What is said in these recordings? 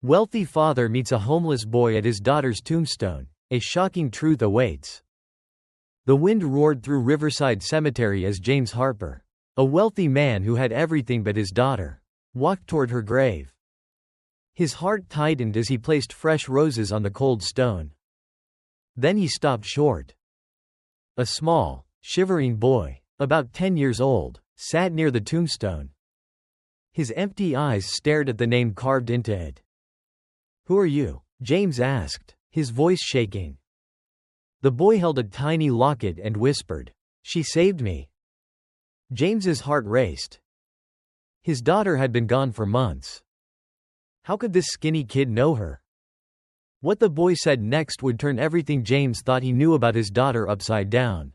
Wealthy father meets a homeless boy at his daughter's tombstone. A shocking truth awaits. The wind roared through Riverside Cemetery as James Harper, a wealthy man who had everything but his daughter, walked toward her grave. His heart tightened as he placed fresh roses on the cold stone. Then he stopped short. A small, shivering boy, about 10 years old, sat near the tombstone. His empty eyes stared at the name carved into it. "Who are you?" James asked, his voice shaking. The boy held a tiny locket and whispered, "She saved me." James's heart raced. His daughter had been gone for months. How could this skinny kid know her? What the boy said next would turn everything James thought he knew about his daughter upside down.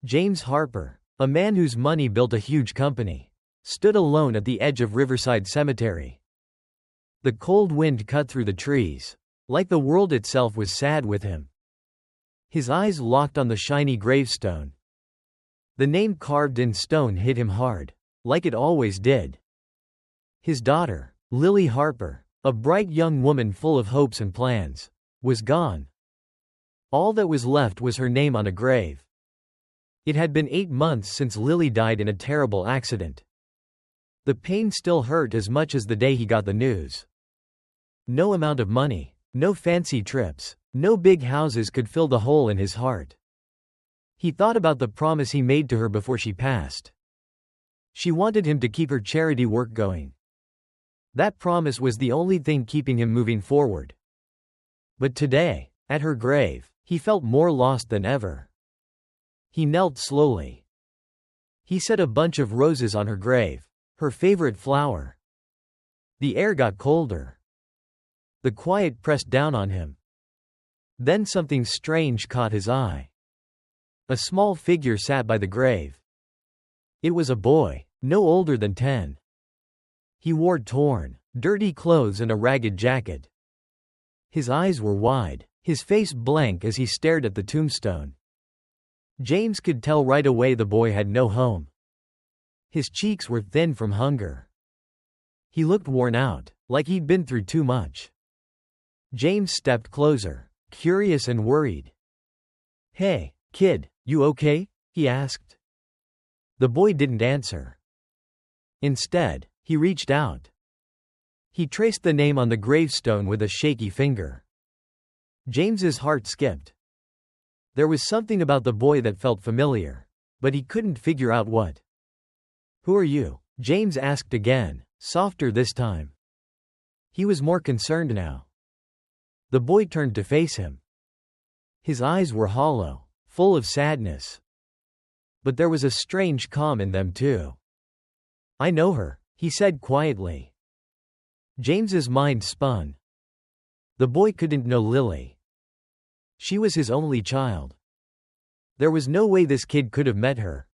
James Harper, a man whose money built a huge company, stood alone at the edge of Riverside Cemetery. The cold wind cut through the trees, like the world itself was sad with him. His eyes locked on the shiny gravestone. The name carved in stone hit him hard, like it always did. His daughter, Lily Harper, a bright young woman full of hopes and plans, was gone. All that was left was her name on a grave. It had been 8 months since Lily died in a terrible accident. The pain still hurt as much as the day he got the news. No amount of money, no fancy trips, no big houses could fill the hole in his heart. He thought about the promise he made to her before she passed. She wanted him to keep her charity work going. That promise was the only thing keeping him moving forward. But today, at her grave, he felt more lost than ever. He knelt slowly. He set a bunch of roses on her grave, her favorite flower. The air got colder. The quiet pressed down on him. Then something strange caught his eye. A small figure sat by the grave. It was a boy, no older than 10. He wore torn, dirty clothes and a ragged jacket. His eyes were wide, his face blank as he stared at the tombstone. James could tell right away the boy had no home. His cheeks were thin from hunger. He looked worn out, like he'd been through too much. James stepped closer, curious and worried. "Hey, kid, you okay?" he asked. The boy didn't answer. Instead, he reached out. He traced the name on the gravestone with a shaky finger. James's heart skipped. There was something about the boy that felt familiar, but he couldn't figure out what. "Who are you?" James asked again, softer this time. He was more concerned now. The boy turned to face him. His eyes were hollow, full of sadness. But there was a strange calm in them too. "I know her," he said quietly. James's mind spun. The boy couldn't know Lily. She was his only child. There was no way this kid could have met her.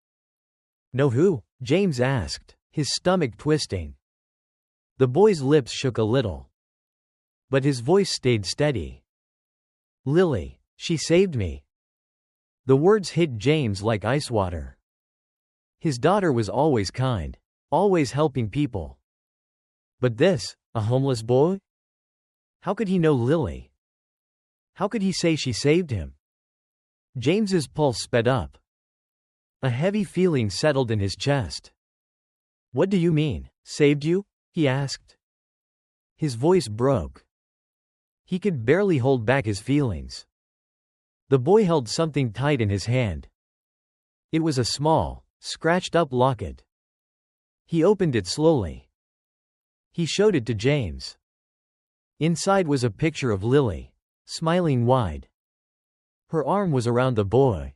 "Know who?" James asked, his stomach twisting. The boy's lips shook a little. But his voice stayed steady. "Lily, she saved me." The words hit James like ice water. His daughter was always kind, always helping people. But this, a homeless boy? How could he know Lily? How could he say she saved him? James's pulse sped up. A heavy feeling settled in his chest. "What do you mean, saved you?" he asked. His voice broke. He could barely hold back his feelings. The boy held something tight in his hand. It was a small, scratched-up locket. He opened it slowly. He showed it to James. Inside was a picture of Lily, smiling wide. Her arm was around the boy.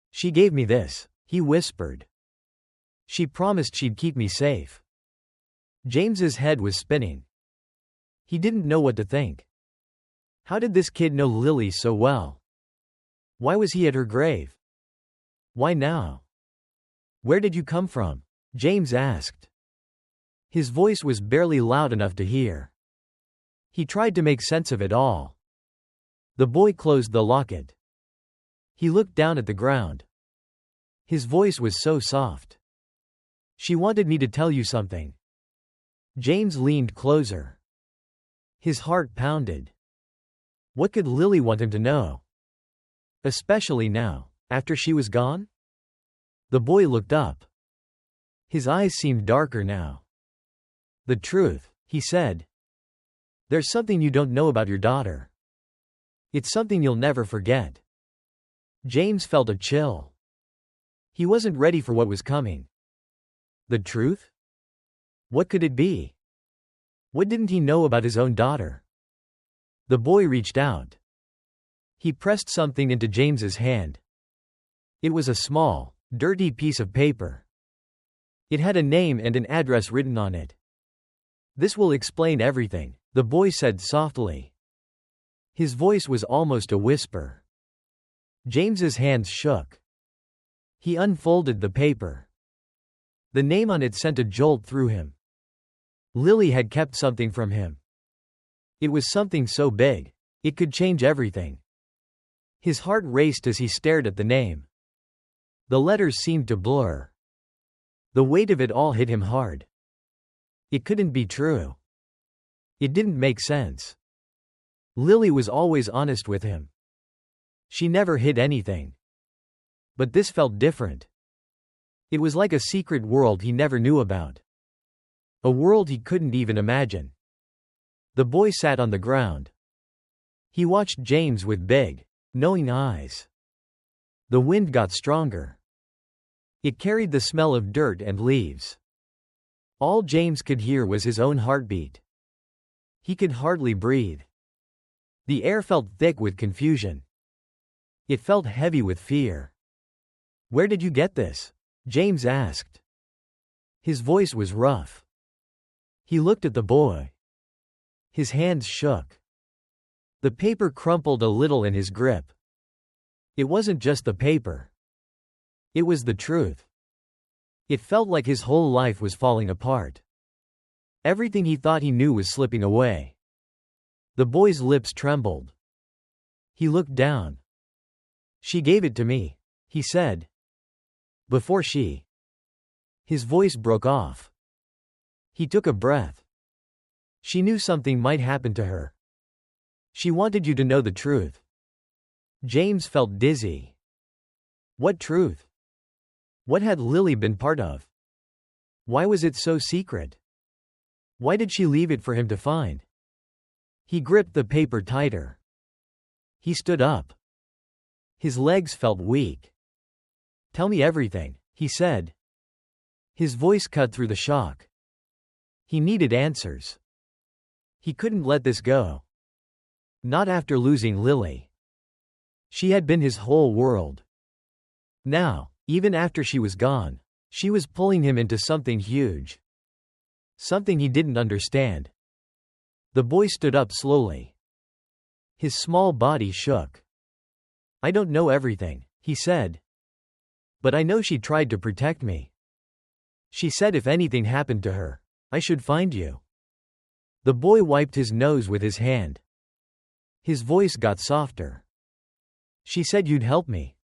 "She gave me this," he whispered. "She promised she'd keep me safe." James's head was spinning. He didn't know what to think. How did this kid know Lily so well? Why was he at her grave? Why now? "Where did you come from?" James asked. His voice was barely loud enough to hear. He tried to make sense of it all. The boy closed the locket. He looked down at the ground. His voice was so soft. "She wanted me to tell you something." James leaned closer. His heart pounded. What could Lily want him to know? Especially now, after she was gone? The boy looked up. His eyes seemed darker now. The truth, he said. There's something you don't know about your daughter. It's something you'll never forget. James felt a chill. He wasn't ready for what was coming. The truth? What could it be? What didn't he know about his own daughter? The boy reached out. He pressed something into James's hand. It was a small, dirty piece of paper. It had a name and an address written on it. This will explain everything, the boy said softly. His voice was almost a whisper. James's hands shook. He unfolded the paper. The name on it sent a jolt through him. Lily had kept something from him. It was something so big, it could change everything. His heart raced as he stared at the name. The letters seemed to blur. The weight of it all hit him hard. It couldn't be true. It didn't make sense. Lily was always honest with him. She never hid anything. But this felt different. It was like a secret world he never knew about. A world he couldn't even imagine. The boy sat on the ground. He watched James with big, knowing eyes. The wind got stronger. It carried the smell of dirt and leaves. All James could hear was his own heartbeat. He could hardly breathe. The air felt thick with confusion. It felt heavy with fear. Where did you get this? James asked. His voice was rough. He looked at the boy. His hands shook. The paper crumpled a little in his grip. It wasn't just the paper. It was the truth. It felt like his whole life was falling apart. Everything he thought he knew was slipping away. The boy's lips trembled. He looked down. She gave it to me, he said. Before she. His voice broke off. He took a breath. She knew something might happen to her. She wanted you to know the truth. James felt dizzy. What truth? What had Lily been part of? Why was it so secret? Why did she leave it for him to find? He gripped the paper tighter. He stood up. His legs felt weak. Tell me everything, he said. His voice cut through the shock. He needed answers. He couldn't let this go. Not after losing Lily. She had been his whole world. Now, even after she was gone, she was pulling him into something huge. Something he didn't understand. The boy stood up slowly. His small body shook. I don't know everything, he said. But I know she tried to protect me. She said if anything happened to her, I should find you. The boy wiped his nose with his hand. His voice got softer. She said you'd help me.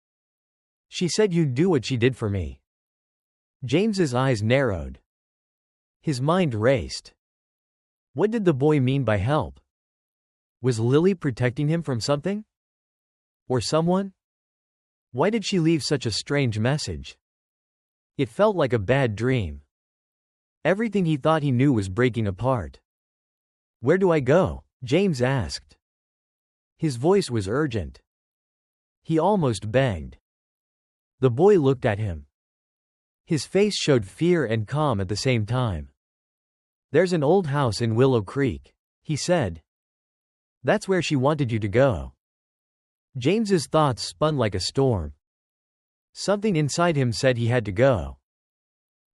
She said you'd do what she did for me. James's eyes narrowed. His mind raced. What did the boy mean by help? Was Lily protecting him from something? Or someone? Why did she leave such a strange message? It felt like a bad dream. Everything he thought he knew was breaking apart. Where do I go? James asked. His voice was urgent. He almost begged. The boy looked at him. His face showed fear and calm at the same time. There's an old house in Willow Creek, he said. That's where she wanted you to go. James's thoughts spun like a storm. Something inside him said he had to go.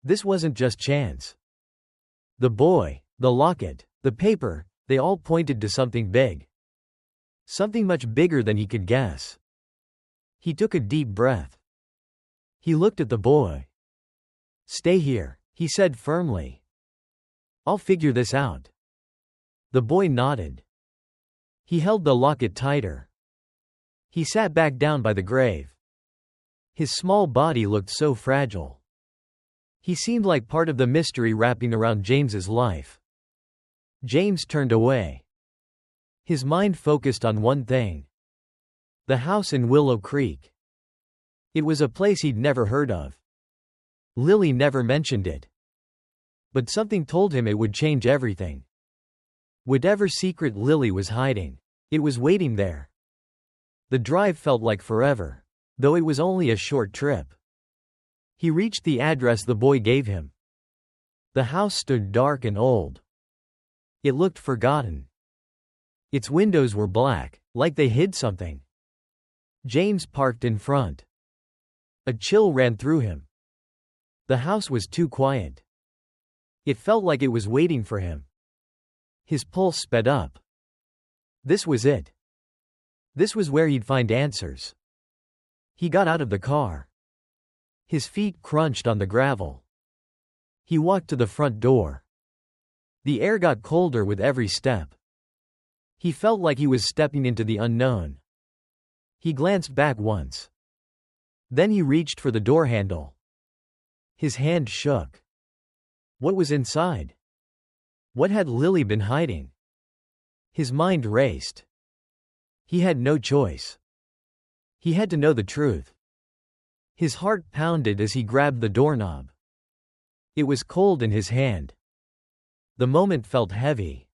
This wasn't just chance. The boy, the locket, the paper, they all pointed to something big. Something much bigger than he could guess. He took a deep breath. He looked at the boy. Stay here, he said firmly. I'll figure this out. The boy nodded. He held the locket tighter. He sat back down by the grave. His small body looked so fragile. He seemed like part of the mystery wrapping around James's life. James turned away. His mind focused on one thing. The house in Willow Creek. It was a place he'd never heard of. Lily never mentioned it. But something told him it would change everything. Whatever secret Lily was hiding, it was waiting there. The drive felt like forever, though it was only a short trip. He reached the address the boy gave him. The house stood dark and old. It looked forgotten. Its windows were black, like they hid something. James parked in front. A chill ran through him. The house was too quiet. It felt like it was waiting for him. His pulse sped up. This was it. This was where he'd find answers. He got out of the car. His feet crunched on the gravel. He walked to the front door. The air got colder with every step. He felt like he was stepping into the unknown. He glanced back once. Then he reached for the door handle. His hand shook. What was inside? What had Lily been hiding? His mind raced. He had no choice. He had to know the truth. His heart pounded as he grabbed the doorknob. It was cold in his hand. The moment felt heavy.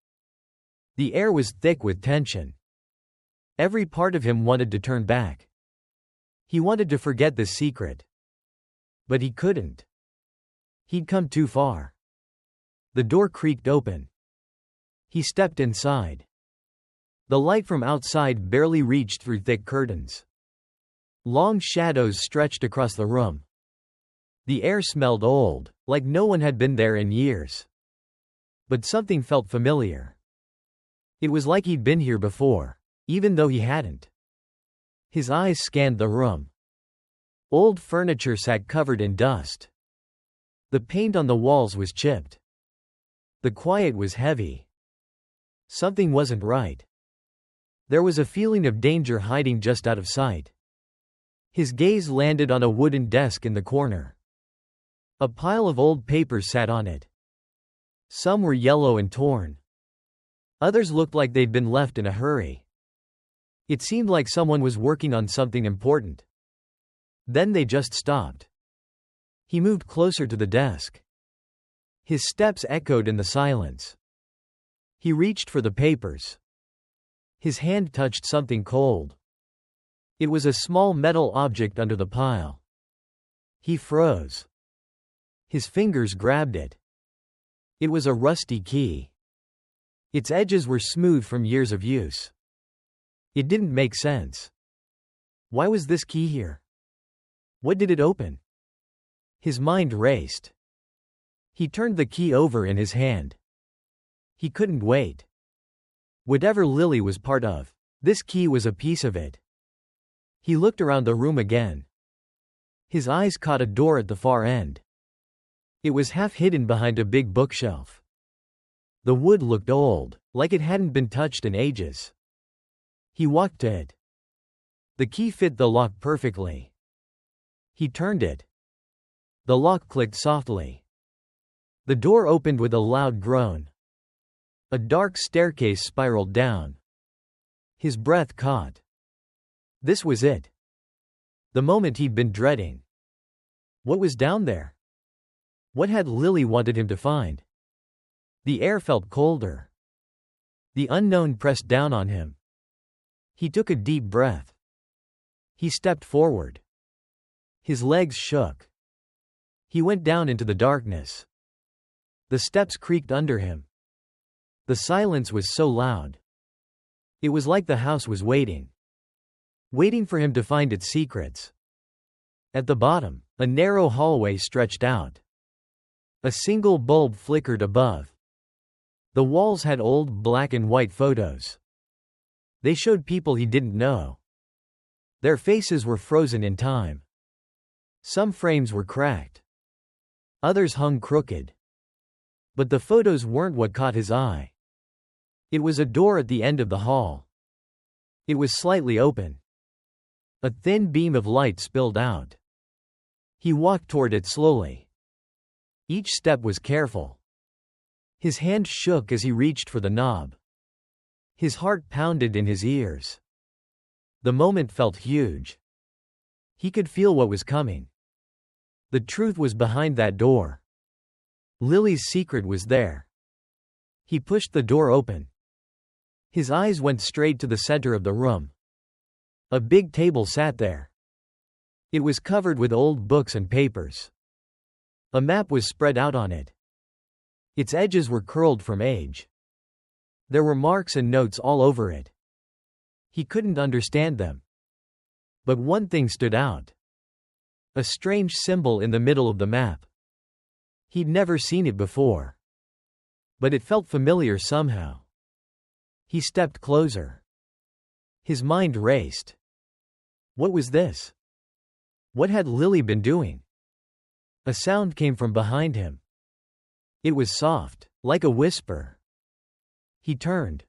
The air was thick with tension. Every part of him wanted to turn back. He wanted to forget this secret. But he couldn't. He'd come too far. The door creaked open. He stepped inside. The light from outside barely reached through thick curtains. Long shadows stretched across the room. The air smelled old, like no one had been there in years. But something felt familiar. It was like he'd been here before, even though he hadn't. His eyes scanned the room. Old furniture sat covered in dust. The paint on the walls was chipped. The quiet was heavy. Something wasn't right. There was a feeling of danger hiding just out of sight. His gaze landed on a wooden desk in the corner. A pile of old papers sat on it. Some were yellow and torn. Others looked like they'd been left in a hurry. It seemed like someone was working on something important. Then they just stopped. He moved closer to the desk. His steps echoed in the silence. He reached for the papers. His hand touched something cold. It was a small metal object under the pile. He froze. His fingers grabbed it. It was a rusty key. Its edges were smooth from years of use. It didn't make sense. Why was this key here? What did it open? His mind raced. He turned the key over in his hand. He couldn't wait. Whatever Lily was part of, this key was a piece of it. He looked around the room again. His eyes caught a door at the far end. It was half hidden behind a big bookshelf. The wood looked old, like it hadn't been touched in ages. He walked to it. The key fit the lock perfectly. He turned it. The lock clicked softly. The door opened with a loud groan. A dark staircase spiraled down. His breath caught. This was it. The moment he'd been dreading. What was down there? What had Lily wanted him to find? The air felt colder. The unknown pressed down on him. He took a deep breath. He stepped forward. His legs shook. He went down into the darkness. The steps creaked under him. The silence was so loud. It was like the house was waiting. Waiting for him to find its secrets. At the bottom, a narrow hallway stretched out. A single bulb flickered above. The walls had old black and white photos. They showed people he didn't know. Their faces were frozen in time. Some frames were cracked. Others hung crooked. But the photos weren't what caught his eye. It was a door at the end of the hall. It was slightly open. A thin beam of light spilled out. He walked toward it slowly. Each step was careful. His hand shook as he reached for the knob. His heart pounded in his ears. The moment felt huge. He could feel what was coming. The truth was behind that door. Lily's secret was there. He pushed the door open. His eyes went straight to the center of the room. A big table sat there. It was covered with old books and papers. A map was spread out on it. Its edges were curled from age. There were marks and notes all over it. He couldn't understand them. But one thing stood out. A strange symbol in the middle of the map. He'd never seen it before. But it felt familiar somehow. He stepped closer. His mind raced. What was this? What had Lily been doing? A sound came from behind him. It was soft, like a whisper. He turned.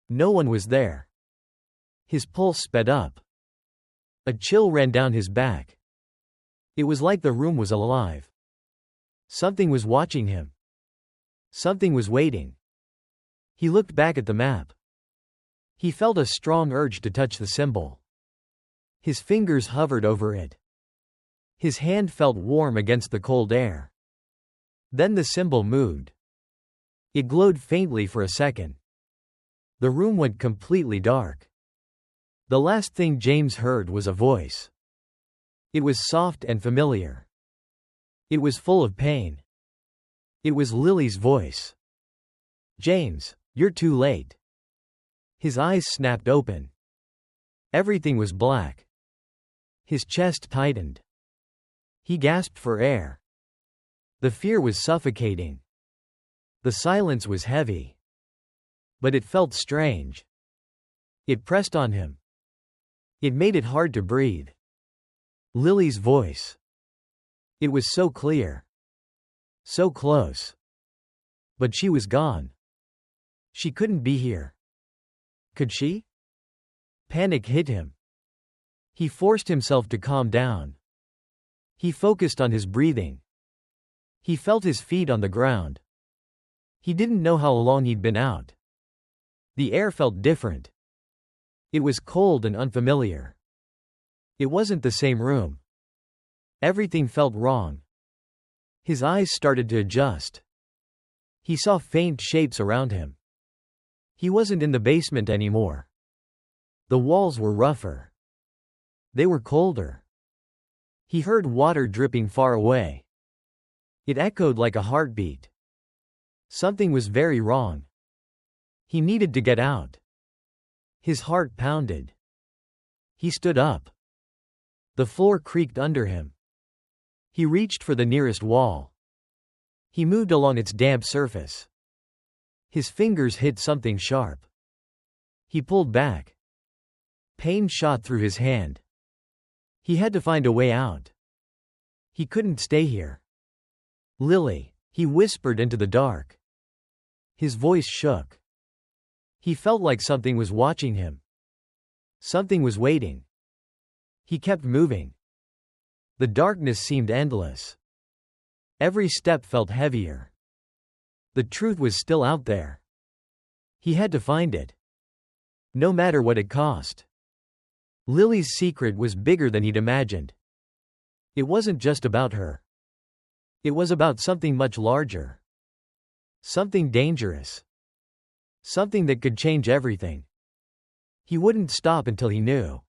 No one was there. His pulse sped up. A chill ran down his back. It was like the room was alive. Something was watching him. Something was waiting. He looked back at the map. He felt a strong urge to touch the symbol. His fingers hovered over it. His hand felt warm against the cold air. Then the symbol moved. It glowed faintly for a second. The room went completely dark. The last thing James heard was a voice. It was soft and familiar. It was full of pain. It was Lily's voice. "James, you're too late." His eyes snapped open. Everything was black. His chest tightened. He gasped for air. The fear was suffocating. The silence was heavy. But it felt strange. It pressed on him. It made it hard to breathe. Lily's voice. It was so clear. So close. But she was gone. She couldn't be here. Could she? Panic hit him. He forced himself to calm down. He focused on his breathing. He felt his feet on the ground. He didn't know how long he'd been out. The air felt different. It was cold and unfamiliar. It wasn't the same room. Everything felt wrong. His eyes started to adjust. He saw faint shapes around him. He wasn't in the basement anymore. The walls were rougher. They were colder. He heard water dripping far away. It echoed like a heartbeat. Something was very wrong. He needed to get out. His heart pounded. He stood up. The floor creaked under him. He reached for the nearest wall. He moved along its damp surface. His fingers hit something sharp. He pulled back. Pain shot through his hand. He had to find a way out. He couldn't stay here. "Lily," he whispered into the dark. His voice shook. He felt like something was watching him. Something was waiting. He kept moving. The darkness seemed endless. Every step felt heavier. The truth was still out there. He had to find it. No matter what it cost. Lily's secret was bigger than he'd imagined. It wasn't just about her. It was about something much larger. Something dangerous. Something that could change everything. He wouldn't stop until he knew.